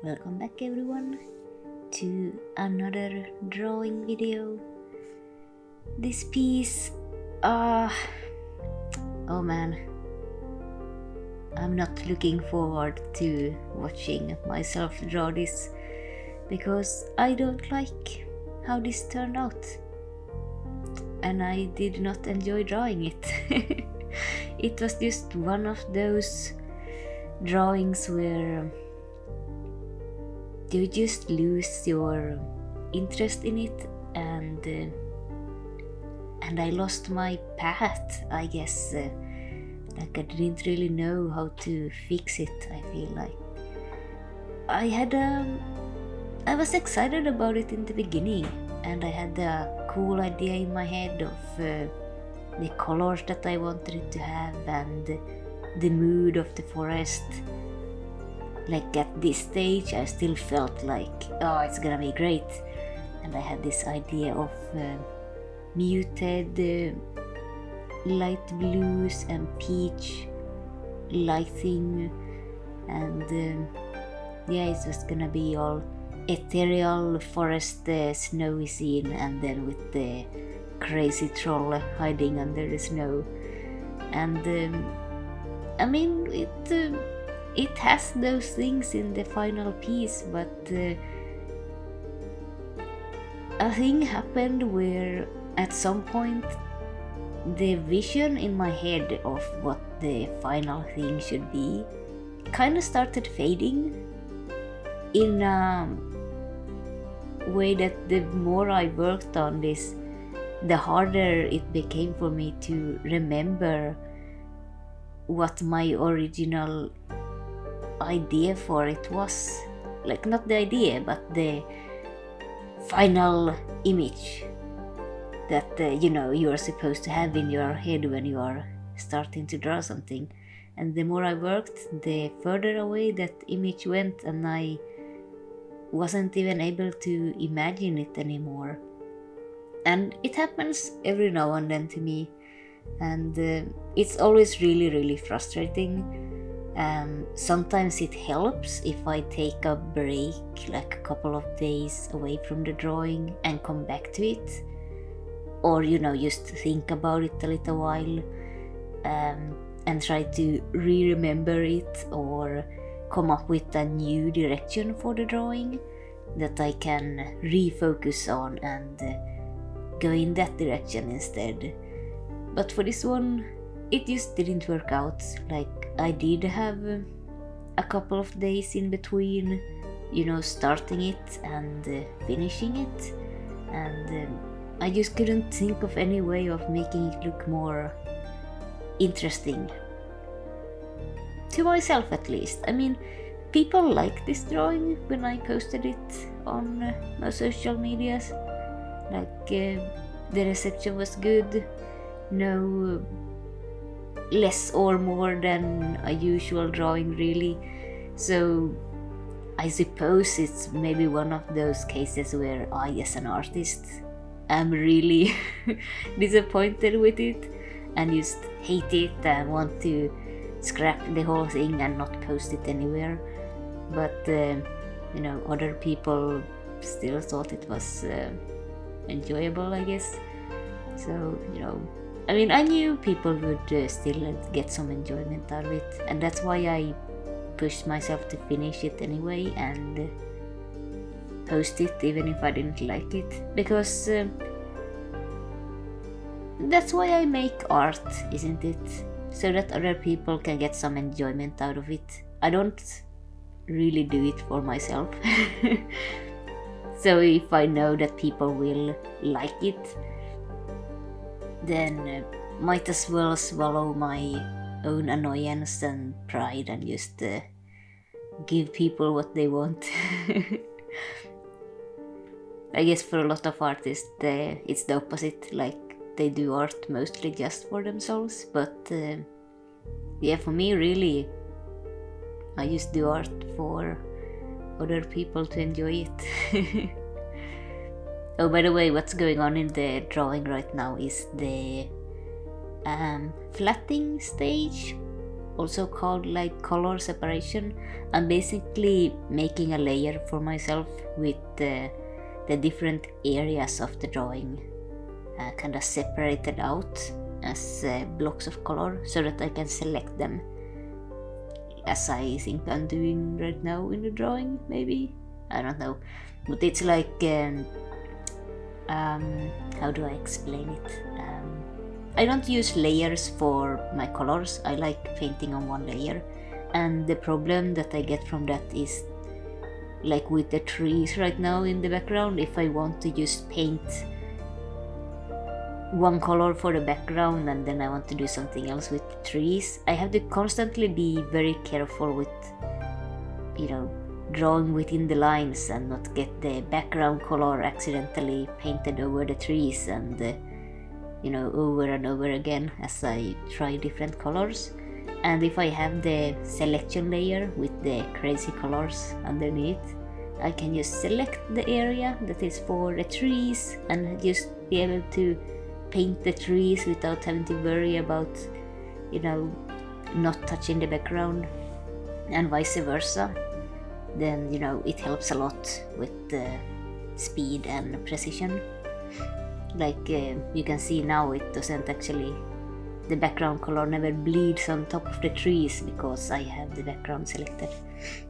Welcome back everyone to another drawing video. This piece, oh man, I'm not looking forward to watching myself draw this because I don't like how this turned out and I did not enjoy drawing it. It was just one of those drawings where you just lose your interest in it and I lost my path, I guess. Like I didn't really know how to fix it. I feel like I was excited about it in the beginning and I had a cool idea in my head of the colors that I wanted it to have and the mood of the forest. Like at this stage I still felt like, oh, it's gonna be great, and I had this idea of muted light blues and peach lighting, and yeah, it was gonna be all ethereal forest snowy scene, and then with the crazy troll hiding under the snow. And I mean, it has those things in the final piece, but a thing happened where at some point the vision in my head of what the final thing should be kind of started fading in a way that the more I worked on this, the harder it became for me to remember what my original idea for it was. Like, not the idea, but the final image that you're supposed to have in your head when you are starting to draw something. And the more I worked, the further away that image went, and I wasn't even able to imagine it anymore. And it happens every now and then to me, and it's always really frustrating. Sometimes it helps if I take a break, like a couple of days away from the drawing and come back to it, or just think about it a little while and try to remember it or come up with a new direction for the drawing that I can refocus on and go in that direction instead. But for this one, it just didn't work out. Like, I did have a couple of days in between, starting it and finishing it, and I just couldn't think of any way of making it look more interesting. To myself, at least. I mean, people liked this drawing when I posted it on my social medias. Like, the reception was good. No less or more than a usual drawing, really. So I suppose it's maybe one of those cases where I, as an artist, am really disappointed with it and just hate it and want to scrap the whole thing and not post it anywhere. But other people still thought it was enjoyable, I guess. So I mean, I knew people would still get some enjoyment out of it, and that's why I pushed myself to finish it anyway and post it even if I didn't like it, because that's why I make art, isn't it? So that other people can get some enjoyment out of it. I don't really do it for myself. So if I know that people will like it, then might as well swallow my own annoyance and pride and just give people what they want. I guess for a lot of artists it's the opposite. Like, they do art mostly just for themselves, but yeah, for me, really, I just do art for other people to enjoy it. Oh, by the way, what's going on in the drawing right now is the flatting stage. also called like color separation. I'm basically making a layer for myself with the different areas of the drawing kind of separated out as blocks of color so that I can select them, as I think I'm doing right now in the drawing, maybe? I don't know. But it's like, how do I explain it? I don't use layers for my colors. I like painting on one layer. And the problem that I get from that is, like with the trees right now in the background, if I want to just paint one color for the background and then I want to do something else with the trees, I have to constantly be very careful with, you know, drawing within the lines and not get the background color accidentally painted over the trees and you know, over and over again as I try different colors. And if I have the selection layer with the crazy colors underneath, I can just select the area that is for the trees and just be able to paint the trees without having to worry about, you know, not touching the background, and vice versa. Then, you know, it helps a lot with the speed and precision. Like you can see now, it doesn't actually, the background color never bleeds on top of the trees because I have the background selected,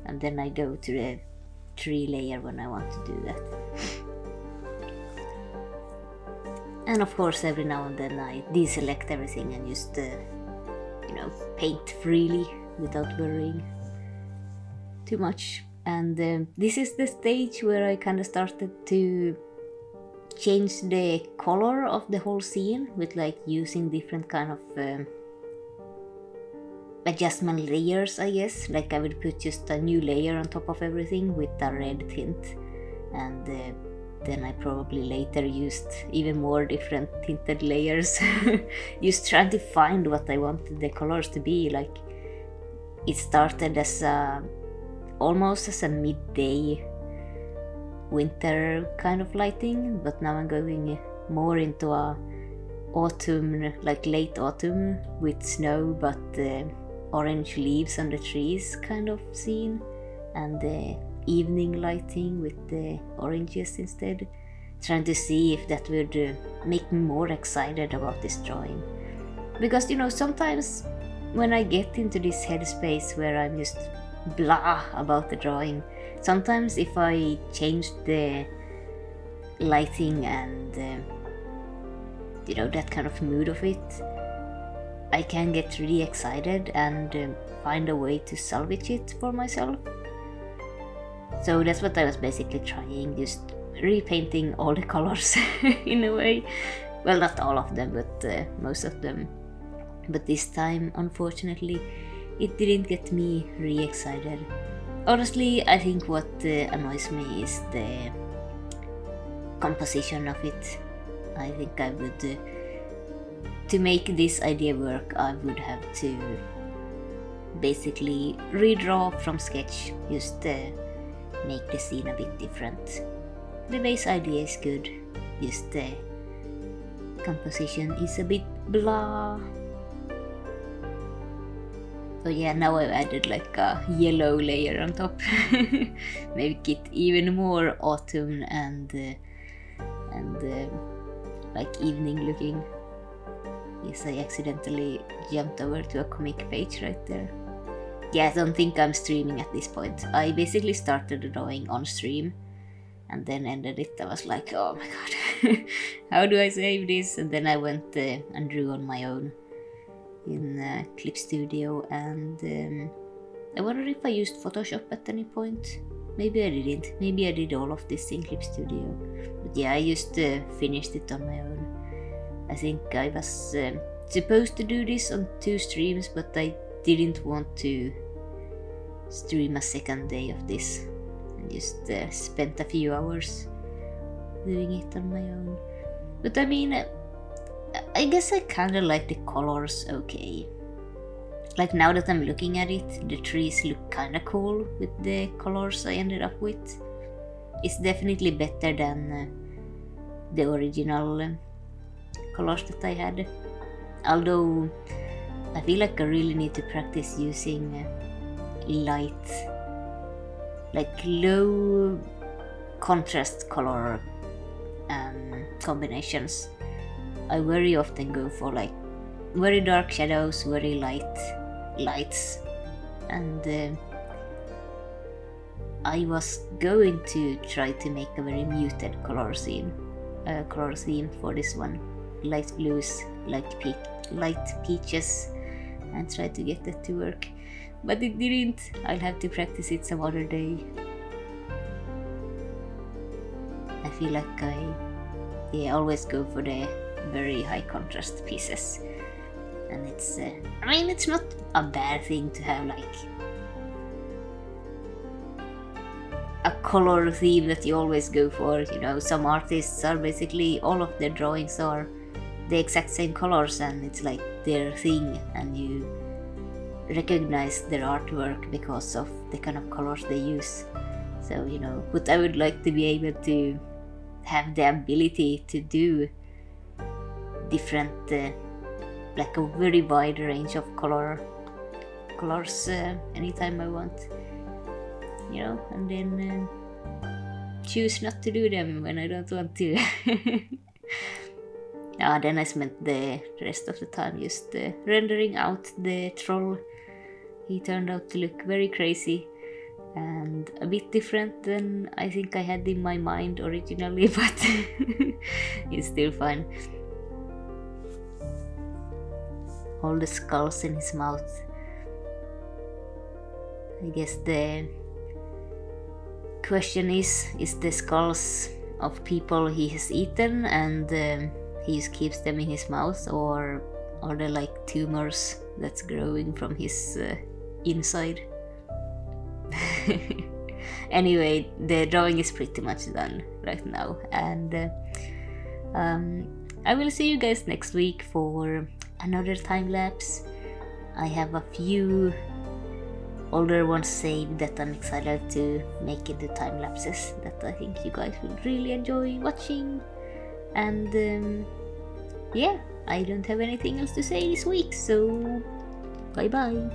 and then I go to the tree layer when I want to do that. And of course, every now and then I deselect everything and just you know, paint freely without worrying too much. And this is the stage where I kind of started to change the color of the whole scene with like using different kind of adjustment layers, I guess. Like I would put just a new layer on top of everything with a red tint, and then I probably later used even more different tinted layers, just trying to find what I wanted the colors to be. Like it started as almost as a midday winter kind of lighting, but now I'm going more into a autumn, like late autumn with snow but orange leaves on the trees kind of scene, and the evening lighting with the oranges instead, trying to see if that would make me more excited about this drawing. Because, you know, sometimes when I get into this headspace where I'm just blah about the drawing, sometimes if I change the lighting and you know, that kind of mood of it, I can get really excited and find a way to salvage it for myself. So that's what I was basically trying, just repainting all the colors in a way. Well, not all of them, but most of them. But this time, unfortunately, it didn't get me really excited. Honestly, I think what annoys me is the composition of it. I think I would, to make this idea work, I would have to basically redraw from sketch, just make the scene a bit different. The base idea is good, just the composition is a bit blah. So yeah, now I've added like a yellow layer on top, make it even more autumn and like evening looking. Yes, I accidentally jumped over to a comic page right there. Yeah, I don't think I'm streaming at this point. I basically started the drawing on stream and then ended it. I was like, oh my god, how do I save this? And then I went and drew on my own in Clip Studio, and I wonder if I used Photoshop at any point. Maybe I didn't. Maybe I did all of this in Clip Studio. But yeah, I just finished it on my own. I think I was supposed to do this on 2 streams, but I didn't want to stream a second day of this. I just spent a few hours doing it on my own. But I mean, I guess I kinda like the colors okay. Like now that I'm looking at it, the trees look kinda cool with the colors I ended up with. It's definitely better than the original colors that I had. Although I feel like I really need to practice using light, like low contrast color combinations. I very often go for like very dark shadows, very light lights, and I was going to try to make a very muted color theme for this one, light blues, light peaches, and try to get that to work, but it didn't. I'll have to practice it some other day. I feel like I always go for the very high contrast pieces, and it's I mean, it's not a bad thing to have like a color theme that you always go for. You know, some artists are basically, all of their drawings are the exact same colors, and it's like their thing, and you recognize their artwork because of the kind of colors they use. So, you know, but I would like to be able to have the ability to do different, like a very wide range of colors anytime I want, you know, and then choose not to do them when I don't want to. Then I spent the rest of the time just rendering out the troll. He turned out to look very crazy and a bit different than I think I had in my mind originally, but it's still fun. All the skulls in his mouth. I guess the question is the skulls of people he has eaten and he just keeps them in his mouth, or are they like tumors that's growing from his inside? Anyway, the drawing is pretty much done right now, and I will see you guys next week for another time lapse. I have a few older ones saved that I'm excited to make into time lapses that I think you guys will really enjoy watching. And yeah, I don't have anything else to say this week, so bye bye.